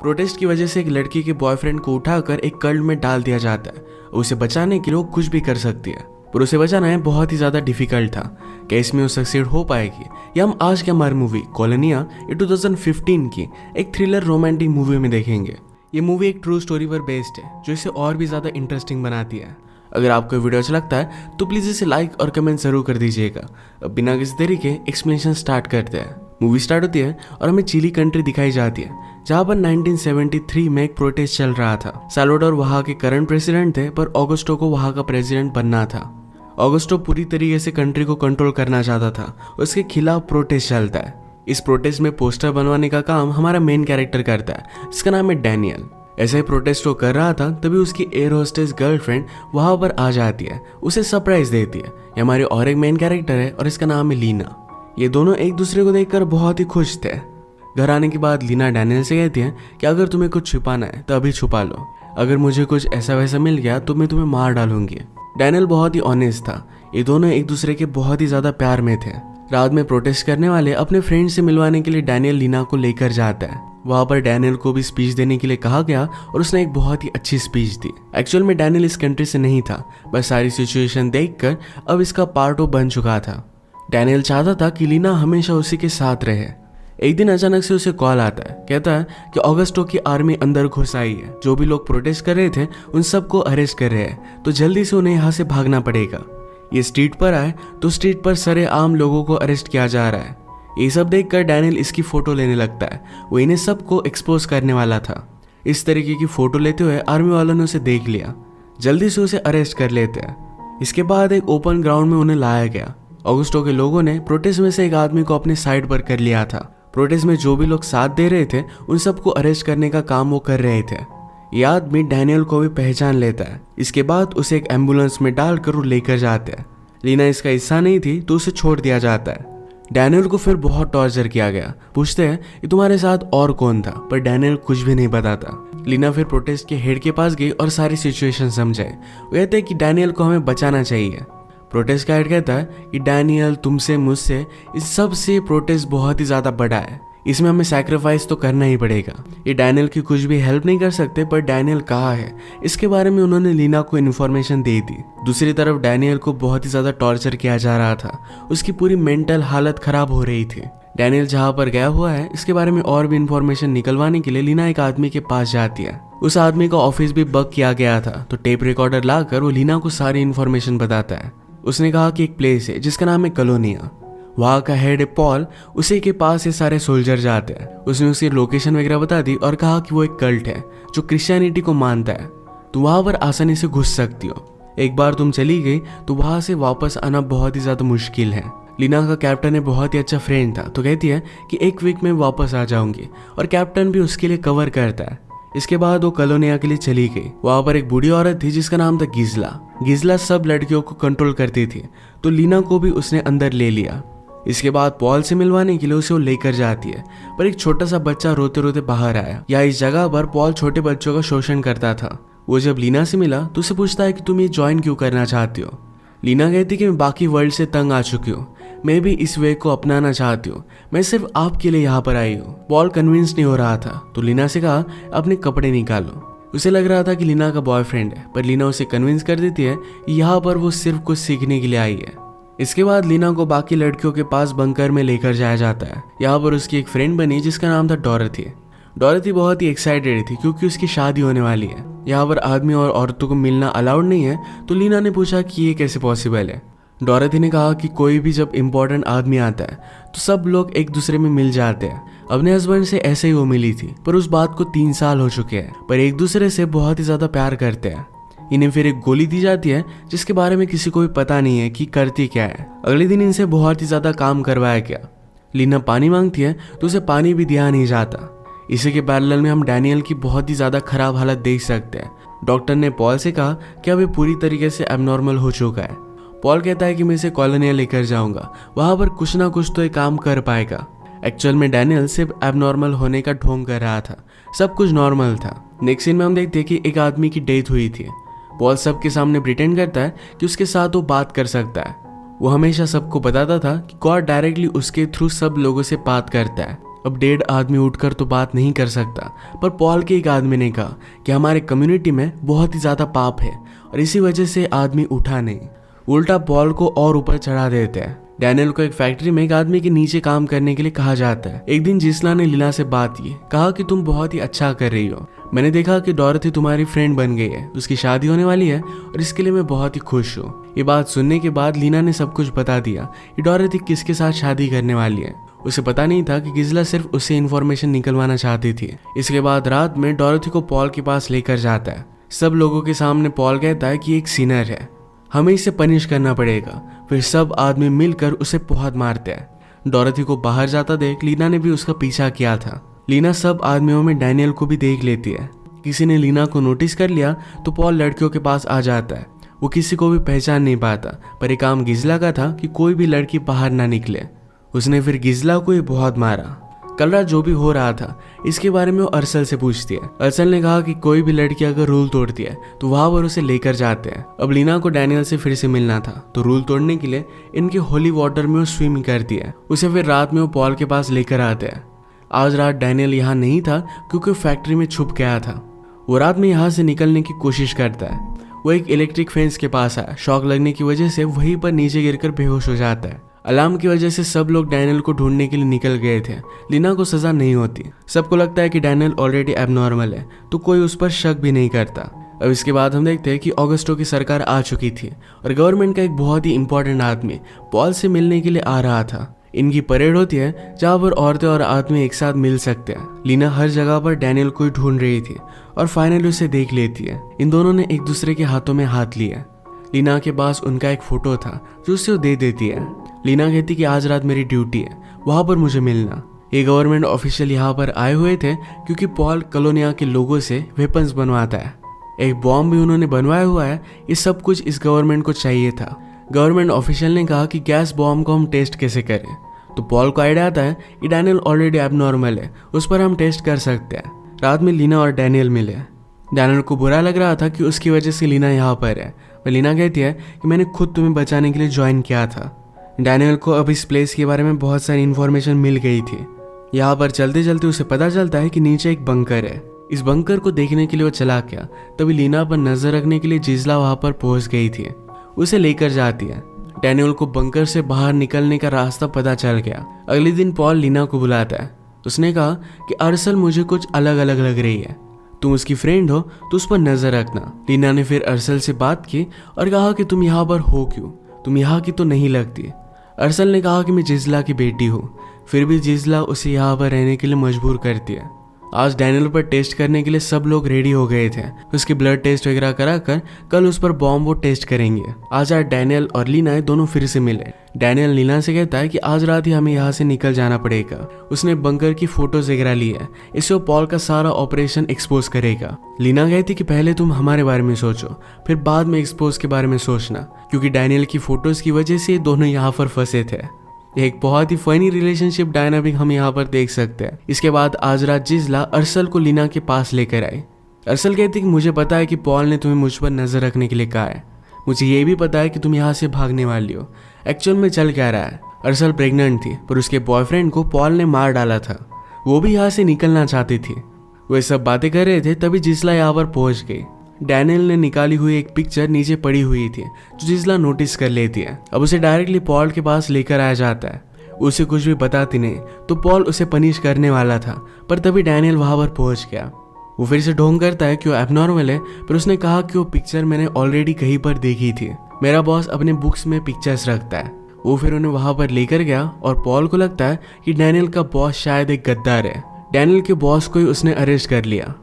Protest की वजह से एक लड़की के बॉयफ्रेंड को उठाकर एक कल्ट में डाल दिया जाता है। उसे बचाने के लिए वो कुछ भी कर सकती है, पर उसे बचाना बहुत ही ज़्यादा डिफिकल्ट था। क्या इसमें वो सक्सीड हो पाएगी? या हम आज के हमारी मूवी कॉलोनिया ये 2015 की एक थ्रिलर रोमांटिक मूवी में देखेंगे। ये मूवी एक ट्रू स्टोरी पर बेस्ड है, जो इसे और भी ज़्यादा इंटरेस्टिंग बनाती है। अगर आपको वीडियो अच्छा लगता है तो प्लीज़ इसे लाइक और कमेंट जरूर कर दीजिएगा। अब बिना किसी तरीके एक्सप्लेनेशन स्टार्ट करते हैं। मूवी स्टार्ट होती है और हमें चिली कंट्री दिखाई जाती है, जहाँ पर 1973 में एक प्रोटेस्ट चल रहा था। साल्वाडोर वहाँ के करंट प्रेसिडेंट थे, पर ऑगस्टो को वहाँ का प्रेसिडेंट बनना था। ऑगस्टो पूरी तरीके से कंट्री को कंट्रोल करना चाहता था। उसके खिलाफ प्रोटेस्ट चलता है। इस प्रोटेस्ट में पोस्टर बनवाने का काम हमारा मेन कैरेक्टर करता है, जिसका नाम है डैनियल। ऐसे ही प्रोटेस्ट वो कर रहा था, तभी उसकी एयर होस्टेस गर्लफ्रेंड वहां पर आ जाती है, उसे सरप्राइज देती है। ये हमारी और एक मेन कैरेक्टर है और इसका नाम है लीना। ये दोनों एक दूसरे को देखकर बहुत ही खुश थे। घर आने के बाद लीना डैनियल से कहती है कि अगर तुम्हें कुछ छुपाना है तो अभी छुपा लो, अगर मुझे कुछ ऐसा वैसा मिल गया तो मैं तुम्हें मार डालूंगी। डैनियल बहुत ही ऑनेस्ट था। ये दोनों एक दूसरे के बहुत ही ज्यादा प्यार में थे। रात में प्रोटेस्ट करने वाले अपने फ्रेंड से मिलवाने के लिए डैनियल लीना को लेकर जाता है। वहां पर डैनियल को भी स्पीच देने के लिए कहा गया और उसने एक बहुत ही अच्छी स्पीच दी। एक्चुअल में डैनियल इस कंट्री से नहीं था, बस सारी सिचुएशन देखकर अब इसका पार्ट वो बन चुका था। डैनियल चाहता था कि लीना हमेशा उसी के साथ रहे। एक दिन अचानक से उसे कॉल आता है, कहता है कि ऑगस्टो की आर्मी अंदर घुस आई है। जो भी लोग प्रोटेस्ट कर रहे थे उन सबको अरेस्ट कर रहे हैं, तो जल्दी से उन्हें यहाँ से भागना पड़ेगा। ये स्ट्रीट पर आए तो स्ट्रीट पर सरेआम लोगों को अरेस्ट किया जा रहा है। ये सब देखकर डैनियल इसकी फोटो लेने लगता है। वो इन्हें सबको एक्सपोज करने वाला था। इस तरीके की फोटो लेते हुए आर्मी वालों ने उसे देख लिया, जल्दी से उसे अरेस्ट कर लेते हैं। इसके बाद एक ओपन ग्राउंड में उन्हें लाया गया। ऑगस्टो के लोगों ने प्रोटेस्ट में से एक आदमी को अपने साइड पर कर लिया था। प्रोटेस्ट में जो भी लोग साथ दे रहे थे उन सबको अरेस्ट करने का काम वो कर रहे थे। ये आदमी डैनियल को भी पहचान लेता है। इसके बाद उसे एक एम्बुलेंस में डालकर वो लेकर जाते हैं। लीना इसका हिस्सा नहीं थी तो उसे छोड़ दिया जाता है। डैनियल को फिर बहुत टॉर्चर किया गया। पूछते हैं कि तुम्हारे साथ और कौन था, पर डैनियल कुछ भी नहीं बताता। लीना फिर प्रोटेस्ट के हेड के पास गई और सारी सिचुएशन समझाई। वो कहते हैं कि डैनियल को हमें बचाना चाहिए। प्रोटेस्ट का हेड कहता है कि डैनियल तुमसे मुझसे इस सब से प्रोटेस्ट बहुत ही ज्यादा बड़ा है, इसमें हमें सैक्रिफाइस तो करना ही पड़ेगा। ये डैनियल की कुछ भी हेल्प नहीं कर सकते, पर डैनियल कहाँ है इसके बारे में उन्होंने लीना को इन्फॉर्मेशन दे दी। दूसरी तरफ डैनियल को बहुत ही ज्यादा टॉर्चर किया जा रहा था। उसकी पूरी मेंटल हालत खराब हो रही थी। डैनियल जहाँ पर गया हुआ है इसके बारे में और भी इन्फॉर्मेशन निकलवाने के लिए लीना एक आदमी के पास जाती है। उस आदमी का ऑफिस भी बग किया गया था, तो टेप रिकॉर्डर लाकर वो लीना को सारी इन्फॉर्मेशन बताता है। उसने कहा कि एक प्लेस है जिसका नाम है कॉलोनिया। वहाँ का हेड पॉल, उसी के पास ये सारे सोल्जर जाते हैं। उसने उसकी लोकेशन वगैरह बता दी और कहा कि वो एक कल्ट है जो क्रिश्चियनिटी को मानता है, तो वहाँ पर आसानी से घुस सकती हो। एक बार तुम चली गई तो वहाँ से वापस आना बहुत ही ज्यादा मुश्किल है। लीना का कैप्टन है बहुत ही अच्छा फ्रेंड था, तो कहती है कि एक वीक में वापस आ जाऊंगी, और कैप्टन भी उसके लिए कवर करता है। इसके बाद वो कॉलोनिया के लिए चली गई। वहां पर एक बूढ़ी औरत थी जिसका नाम था गिजला। गिजला सब लड़कियों को कंट्रोल करती थी, तो लीना को भी उसने अंदर ले लिया। इसके बाद पॉल से मिलवाने के लिए उसे वो लेकर जाती है, पर एक छोटा सा बच्चा रोते रोते बाहर आया। या इस जगह पर पॉल छोटे बच्चों का शोषण करता था। वो जब लीना से मिला तो उसे पूछता है कि तुम ये ज्वाइन क्यों करना चाहती हो। लीना कहती कि मैं बाकी वर्ल्ड से तंग आ चुकी हूँ, मैं भी इस वे को अपनाना चाहती हूँ, मैं सिर्फ आपके लिए यहाँ पर आई हूँ। पॉल कन्विंस नहीं हो रहा था, तो लीना से कहा अपने कपड़े निकालो। उसे लग रहा था कि लीना का बॉयफ्रेंड है, पर लीना उसे कन्विंस कर देती है यहाँ पर वो सिर्फ कुछ सीखने के लिए आई है। इसके बाद लीना को बाकी लड़कियों के पास बंकर में लेकर जाया जाता है। यहाँ पर उसकी एक फ्रेंड बनी जिसका नाम था डोरथी। डोरथी बहुत ही एक्साइटेड थी क्योंकि उसकी शादी होने वाली है। यहाँ पर आदमी और औरतों को मिलना अलाउड नहीं है, तो लीना ने पूछा कि ये कैसे पॉसिबल है। डोरथी ने कहा कि कोई भी जब इम्पोर्टेंट आदमी आता है तो सब लोग एक दूसरे में मिल जाते हैं। अपने हस्बैंड से ऐसे ही वो मिली थी, पर उस बात को 3 साल हो चुके हैं, पर एक दूसरे से बहुत ही ज्यादा प्यार करते हैं। इन्हें फिर एक गोली दी जाती है जिसके बारे में किसी को भी पता नहीं है कि करती क्या है। अगले दिन इनसे बहुत ही ज्यादा काम करवाया गया। लीना पानी मांगती है तो उसे पानी भी दिया नहीं जाता। इसी के पैरेलल में हम डैनियल की बहुत ही ज्यादा खराब हालत देख सकते हैं। डॉक्टर ने पॉल से कहा कि अब ये पूरी तरीके से एबनॉर्मल हो चुका है। पॉल कहता है कि मैं इसे कॉलोनिया लेकर जाऊंगा, वहां पर कुछ ना कुछ तो ये काम कर पाएगा। एक्चुअल में डैनियल सिर्फ एबनॉर्मल होने का ढोंग कर रहा था, सब कुछ नॉर्मल था। नेक्स्ट सीन में हम देखते हैं कि एक आदमी की डेथ हुई थी। पॉल सबके सामने प्रिटेंड करता है कि उसके साथ वो बात कर सकता है। वो हमेशा सबको बताता था कि गॉड डायरेक्टली उसके थ्रू सब लोगों से बात करता है। अब डेड आदमी उठकर तो बात नहीं कर सकता, पर पॉल के एक आदमी ने कहा कि हमारे कम्युनिटी में बहुत ही ज़्यादा पाप है और इसी वजह से आदमी उठा नहीं। उल्टा पॉल को और ऊपर चढ़ा देते हैं। डैनियल को एक फैक्ट्री में एक आदमी के नीचे काम करने के लिए कहा जाता है। एक दिन जिस्ला ने लीना से बात की, कहा कि तुम बहुत ही अच्छा कर रही हो। मैंने देखा कि डॉरथी तुम्हारी फ्रेंड बन गई है, उसकी शादी होने वाली है और इसके लिए मैं बहुत ही खुश हूँ। ये बात सुनने के बाद लीना ने सब कुछ बता दिया कि डॉरथी किसके साथ शादी करने वाली है। उसे पता नहीं था कि गिज़ला सिर्फ उससे इन्फॉर्मेशन निकलवाना चाहती थी। इसके बाद रात में डॉरथी को पॉल के पास लेकर जाता है। सब लोगों के सामने पॉल कहता है कि एक सिनर है, हमें इसे पनिश करना पड़ेगा। फिर सब आदमी मिलकर उसे बहुत मारते हैं। डॉरथी को बाहर जाता देख लीना ने भी उसका पीछा किया था। लीना सब आदमियों में डैनियल को भी देख लेती है। किसी ने लीना को नोटिस कर लिया तो पॉल लड़कियों के पास आ जाता है। वो किसी को भी पहचान नहीं पाता, पर एक काम गिज़ला का था कि कोई भी लड़की बाहर ना निकले। उसने फिर गिज़ला को ही बहुत मारा। कल रात जो भी हो रहा था इसके बारे में वो अरसल से पूछती है। अरसल ने कहा कि कोई भी लड़की अगर रूल तोड़ती है तो वहां पर उसे लेकर जाते हैं। अब लीना को डैनियल से फिर से मिलना था, तो रूल तोड़ने के लिए इनके होली वाटर में वो स्विमिंग करती है। उसे फिर रात में वो पॉल के पास लेकर आते हैं। आज रात डैनियल यहाँ नहीं था क्योंकि फैक्ट्री में छुप गया था। वो रात में यहाँ से निकलने की कोशिश करता है। वो एक इलेक्ट्रिक फेंस के पास आया। शॉक लगने की वजह से वहीं पर नीचे गिरकर बेहोश हो जाता है। अलार्म की वजह से सब लोग डैनियल को ढूंढने के लिए निकल गए थे। लीना को सजा नहीं होती। सबको लगता है कि डैनियल ऑलरेडी एबनॉर्मल है, तो कोई उस पर शक भी नहीं करता। अब इसके बाद हम देखते हैं कि ऑगस्टो की सरकार आ चुकी थी और गवर्नमेंट का एक बहुत ही इंपॉर्टेंट आदमी पॉल से मिलने के लिए आ रहा था। इनकी परेड होती है जहाँ पर औरतें और आदमी एक साथ मिल सकते हैं। लीना हर जगह पर डैनियल को ही ढूंढ रही थी और फाइनली उसे देख लेती है। इन दोनों ने एक दूसरे के हाथों में हाथ लिया। लीना के पास उनका एक फोटो था जो उसे वो दे देती है। लीना कहती कि आज रात मेरी ड्यूटी है, वहां पर मुझे मिलना। ये गवर्नमेंट ऑफिशियल यहाँ पर आए हुए थे क्योंकि पॉल कॉलोनिया के लोगों से वेपन्स बनवाता है। एक बॉम्ब भी उन्होंने बनवाया हुआ है। ये सब कुछ इस गवर्नमेंट को चाहिए था। गवर्नमेंट ऑफिशियल ने कहा कि गैस बॉम्ब को हम टेस्ट कैसे करें, तो पॉल को आइडिया आता है कि डैनियल ऑलरेडी एबनॉर्मल है, उस पर हम टेस्ट कर सकते हैं। रात में लीना और डैनियल मिले। डैनियल को बुरा लग रहा था कि उसकी वजह से लीना यहाँ पर है। पर लीना कहती है कि मैंने खुद तुम्हें बचाने के लिए ज्वाइन किया था। डैनियल को अब इस प्लेस के बारे में बहुत सारी इन्फॉर्मेशन मिल गई थी। यहाँ पर चलते चलते उसे पता चलता है कि नीचे एक बंकर है। इस बंकर को देखने के लिए वो चला गया। तभी लीना पर नजर रखने के लिए जिस्ला वहां पर पहुंच गई थी। उसे लेकर जाती है। डैनियल को बंकर से बाहर निकलने का रास्ता पता चल गया। अगले दिन पॉल लीना को बुलाता है। उसने कहा कि अरसल मुझे कुछ अलग अलग लग रही है, तुम उसकी फ्रेंड हो तो उस पर नजर रखना। लीना ने फिर अरसल से बात की और कहा कि तुम यहाँ पर हो क्यों, तुम यहाँ की तो नहीं लगती। अरसल ने कहा कि मैं जिस्ला की बेटी हूँ। फिर भी जिस्ला उसे यहाँ पर रहने के लिए मजबूर करती है। आज डैनियल पर टेस्ट करने के लिए सब लोग रेडी हो गए थे। उसके ब्लड टेस्ट वगैरह कराकर कल उस पर बॉम्ब वो टेस्ट करेंगे। आज डैनियल और लीना दोनों फिर से मिले। डैनियल लीना से कहता है कि आज रात ही हमें यहाँ से निकल जाना पड़ेगा। उसने बंकर की फोटोज वगैरह ली है, इससे वो पॉल का सारा ऑपरेशन एक्सपोज करेगा। लीना कहती कि पहले तुम हमारे बारे में सोचो, फिर बाद में एक्सपोज के बारे में सोचना, क्योंकि डैनियल की फोटोज की वजह से दोनों यहाँ पर फंसे थे। एक बहुत ही फनी रिलेशनशिप डायनामिक हम यहाँ पर देख सकते हैं। इसके बाद आज रात जिस्ला अरसल को लीना के पास लेकर आई। अरसल कहती कि मुझे पता है कि पॉल ने तुम्हें मुझ पर नजर रखने के लिए कहा है। मुझे ये भी पता है कि तुम यहाँ से भागने वाली हो। एक्चुअल में चल क्या रहा है, अरसल प्रेग्नेंट थी, पर उसके बॉयफ्रेंड को पॉल ने मार डाला था। वो भी यहाँ से निकलना चाहती थी। वे सब बातें कर रहे थे, तभी जिस्ला यहाँ पर पहुंच गई। डैनियल ने निकाली हुई एक पिक्चर नीचे पड़ी हुई थी जो जिस्ला नोटिस कर लेती है। अब उसे डायरेक्टली पॉल के पास लेकर आया जाता है। उसे कुछ भी बताती नहीं तो पॉल उसे पनिश करने वाला था, पर तभी डैनियल वहां पर पहुंच गया। वो फिर से ढोंग करता है कि वो एबनॉर्मल है, पर उसने कहा कि वो पिक्चर मैंने ऑलरेडी कहीं पर देखी थी। मेरा बॉस अपने बुक्स में पिक्चर्स रखता है। वो फिर उन्हें वहां पर लेकर गया और पॉल को लगता है कि डैनियल का बॉस शायद एक गद्दार है। डैनियल के बॉस को ही उसने अरेस्ट कर लिया।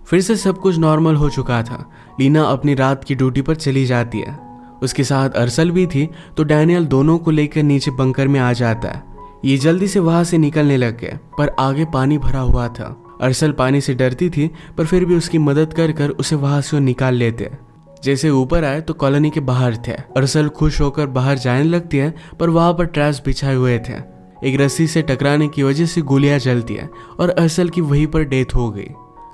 फिर से सब कुछ नॉर्मल हो चुका था। लीना अपनी रात की ड्यूटी पर चली जाती है। उसके साथ अरसल भी थी, तो डैनियल दोनों को लेकर नीचे बंकर में आ जाता है। ये जल्दी से वहां से निकलने लग गए, पर आगे पानी भरा हुआ था। अरसल पानी से डरती थी, पर फिर भी उसकी मदद कर कर उसे वहां से निकाल लेते। जैसे ऊपर आए तो कॉलोनी के बाहर थे। अरसल खुश होकर बाहर जाने लगती है, पर वहां पर ट्रैश बिछाए हुए थे। एक रस्सी से टकराने की वजह से गोलियां चलती है और अरसल की वहीं पर डेथ हो गई।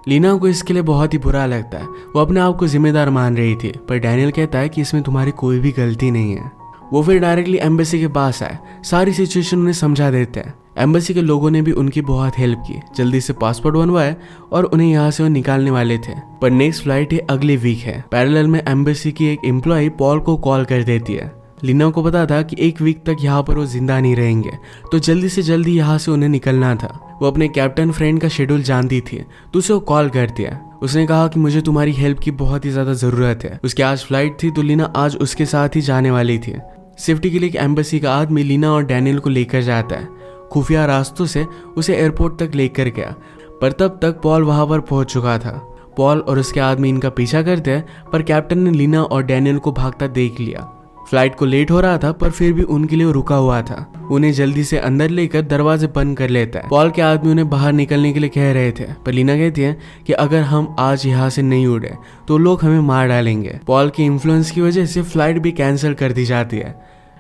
लीना को इसके लिए बहुत ही बुरा लगता है। वो अपने आप को जिम्मेदार मान रही थी, पर डैनियल कहता है कि इसमें तुम्हारी कोई भी गलती नहीं है। वो फिर डायरेक्टली एम्बेसी के पास आए, सारी सिचुएशन उन्हें समझा देते हैं। एम्बेसी के लोगों ने भी उनकी बहुत हेल्प की, जल्दी से पासपोर्ट बनवाए और उन्हें यहाँ से वो निकालने वाले थे। पर नेक्स्ट फ्लाइट ये अगले वीक है। पैरेलल में एम्बेसी की एक एम्प्लॉय पॉल को कॉल कर देती है। लीना को पता था कि 1 वीक तक यहाँ पर वो जिंदा नहीं रहेंगे, तो जल्दी से जल्दी यहाँ से उन्हें निकलना था। वो अपने कैप्टन फ्रेंड का शेड्यूल जानती थी, तो उसे वो कॉल कर दिया। उसने कहा कि मुझे तुम्हारी हेल्प की बहुत ही ज्यादा जरूरत है। उसकी आज फ्लाइट थी, तो लीना आज उसके साथ ही जाने वाली थी। सेफ्टी के लिए एक एम्बेसी का आदमी लीना और डैनियल को लेकर जाता है। खुफिया रास्तों से उसे एयरपोर्ट तक लेकर गया, पर तब तक पॉल वहां पर पहुंच चुका था। पॉल और उसके आदमी इनका पीछा करते हैं, पर कैप्टन ने लीना और डैनियल को भागता देख लिया। फ्लाइट को लेट हो रहा था, पर फिर भी उनके लिए रुका हुआ था। उन्हें जल्दी से अंदर लेकर दरवाजे बंद कर लेता है। पॉल के आदमी उन्हें बाहर निकलने के लिए कह रहे थे, पर लीना कहती है कि अगर हम आज यहाँ से नहीं उड़े तो लोग हमें मार डालेंगे। पॉल के इन्फ्लुएंस की वजह से फ्लाइट भी कैंसिल कर दी जाती है।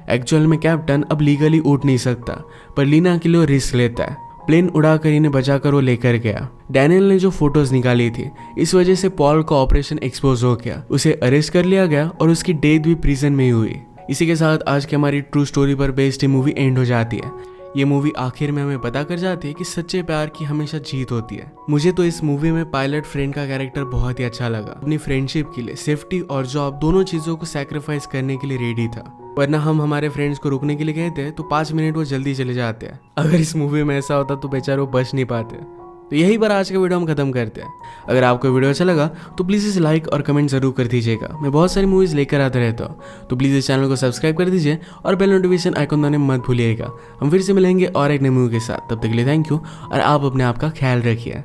एक्चुअल में कैप्टन अब लीगली उड़ नहीं सकता, पर लीना के लिए रिस्क लेता है। प्लेन उड़ाकर इन्हें बचाकर वो लेकर गया। डैनियल ने जो फोटोज निकाली थी, इस वजह से पॉल का ऑपरेशन एक्सपोज हो गया। उसे अरेस्ट कर लिया गया और उसकी डेथ भी प्रिजन में ही हुई। इसी के साथ आज की हमारी ट्रू स्टोरी पर बेस्ड मूवी एंड हो जाती है। ये मूवी आखिर में हमें पता कर जाती है कि सच्चे प्यार की हमेशा जीत होती है। मुझे तो इस मूवी में पायलट फ्रेंड का कैरेक्टर बहुत ही अच्छा लगा। अपनी फ्रेंडशिप के लिए सेफ्टी और जॉब दोनों चीजों को सैक्रिफाइस करने के लिए रेडी था। वरना हम हमारे फ्रेंड्स को रुकने के लिए कहते हैं तो 5 मिनट वो जल्दी चले जाते हैं। अगर इस मूवी में ऐसा होता तो बेचारे वो बच नहीं पाते। तो यही पर आज का वीडियो हम खत्म करते हैं। अगर आपको वीडियो अच्छा लगा तो प्लीज़ इसे लाइक और कमेंट जरूर कर दीजिएगा। मैं बहुत सारी मूवीज़ लेकर आता रहता हूँ, तो प्लीज़ इस चैनल को सब्सक्राइब कर दीजिए और बेल नोटिफिकेशन आइकन दबाने मत भूलिएगा। हम फिर से मिलेंगे और एक नई मूवी के साथ। तब तक के लिए थैंक यू और आप अपने आप का ख्याल रखिए।